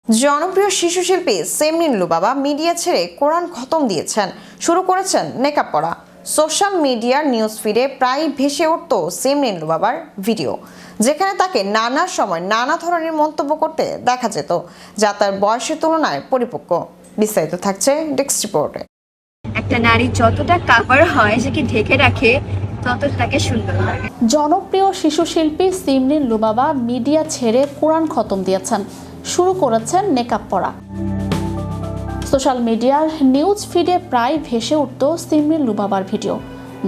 জনপ্রিয় শিশু শিল্পী সেমরিন লুবাবা মিডিয়া ছেড়ে কোরআন খতম দিয়েছেন, শুরু করেছেন নেকাব পরা। সোশ্যাল মিডিয়ার নিউজ ফিডে প্রায় ভেসে উঠত সেমরিন লুবাবার ভিডিও, যেখানে তাকে নানা সময় নানা ধরনের মন্তব্য করতে দেখা যেত, যা তার বয়সের তুলনায় পরিপক্ক। বিস্তারিত থাকছে ডেস্ক রিপোর্টে। একটা নারী যতটা কাভার হয়, সেকে ঢেকে রাখে, ততটা তাকে সুন্দর লাগে। জনপ্রিয় শিশু শিল্পী সেমরিন লুবাবা মিডিয়া ছেড়ে কোরআন খতম দিয়েছেন, শুরু করেছেন নেকাব পরা। সোশ্যাল মিডিয়ার নিউজ ফিডে প্রায় ভেসে উঠত সেমরিন লুবাবার ভিডিও,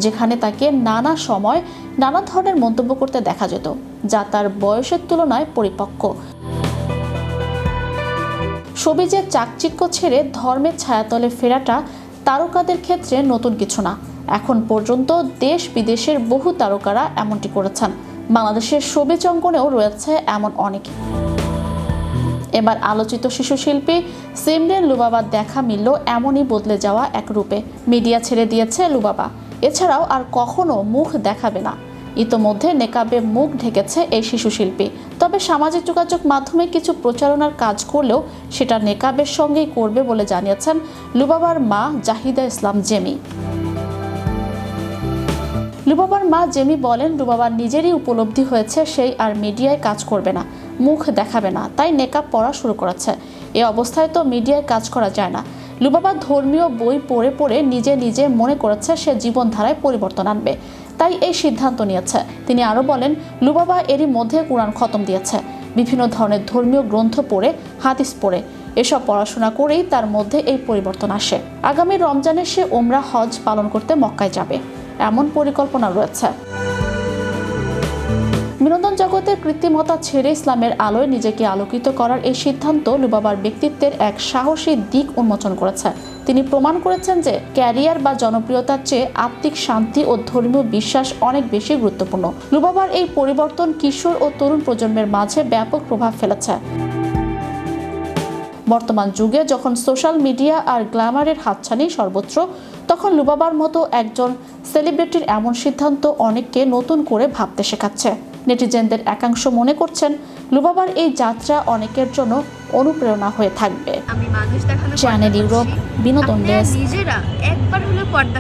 যেখানে তাকে নানা সময় নানা ধরনের মন্তব্য করতে দেখা যেত, যা তার বয়সের তুলনায় পরিপক্ক। সবিজের চাকচিক্য ছেড়ে ধর্মের ছায়াতলে ফেরাটা তারকাদের ক্ষেত্রে নতুন কিছু না। এখন পর্যন্ত দেশ বিদেশের বহু তারকারা এমনটি করেছেন। বাংলাদেশের সবিজ অঙ্গনেও রয়েছে এমন অনেকে। এবার আলোচিত শিশু শিল্পী সেমরিন লুবাবার দেখা মিলল এমনই বদলে যাওয়া এক রূপে। মিডিয়া ছেড়ে দিয়েছে লুবাবা, এছাড়াও আর কখনো মুখ দেখাবে না। ইতোমধ্যে নেকাবে মুখ ঢেকেছে এই শিশু শিল্পী। তবে সামাজিক যোগাযোগ মাধ্যমে কিছু প্রচারণার কাজ করলেও সেটা নেকাবের সঙ্গেই করবে বলে জানিয়েছেন লুবাবার মা জাহিদা ইসলাম জেমি। লুবাবার মা জেমি বলেন, লুবাবার নিজেরই উপলব্ধি হয়েছে সেই আর মিডিয়ায় কাজ করবে না, মুখ দেখাবে না, তাই নেকাব পড়া শুরু করেছে। এ অবস্থায় তো মিডিয়ায় কাজ করা যায় না। লুবাবা ধর্মীয় বই পড়ে পড়ে নিজে নিজে মনে করেছে সে জীবনধারায় পরিবর্তন আনবে, তাই এই সিদ্ধান্ত নিয়েছে। তিনি আরও বলেন, লুবাবা এরই মধ্যে কোরআন খতম দিয়েছে, বিভিন্ন ধরনের ধর্মীয় গ্রন্থ পড়ে, হাদিস পড়ে, এসব পড়াশোনা করেই তার মধ্যে এই পরিবর্তন আসে। আগামী রমজানে সে ওমরা হজ পালন করতে মক্কায় যাবে, এমন পরিকল্পনা রয়েছে। বিনোদন জগতের কৃত্রিমতা ছেড়ে ইসলামের আলোয় নিজেকে আলোকিত করার এই সিদ্ধান্ত লুবাবার ব্যক্তিত্বের এক সাহসী দিক উন্মোচন করেছে। তিনি প্রমাণ করেছেন যে ক্যারিয়ার বা জনপ্রিয়তার চেয়ে আত্মিক শান্তি ও ধর্মীয় বিশ্বাস অনেক বেশি গুরুত্বপূর্ণ। লুবাবার এই পরিবর্তন কিশোর ও তরুণ প্রজন্মের মাঝে ব্যাপক প্রভাব ফেলেছে। বর্তমান যুগে যখন সোশ্যাল মিডিয়া আর গ্ল্যামারের হাতছানি সর্বত্র, তখন লুবাবার মতো একজন সেলিব্রিটির এমন সিদ্ধান্ত অনেককে নতুন করে ভাবতে শেখাচ্ছে। নেটিজেনদের একাংশ মনে করছেন লুবাবার এই যাত্রা অনেকের জন্য অনুপ্রেরণা হয়ে থাকবে। আমি মানুষ দেখানো চ্যানেল ইউরোপ, বিনোদন ডেস্ক। নিজেরা একবার হলেও পর্দা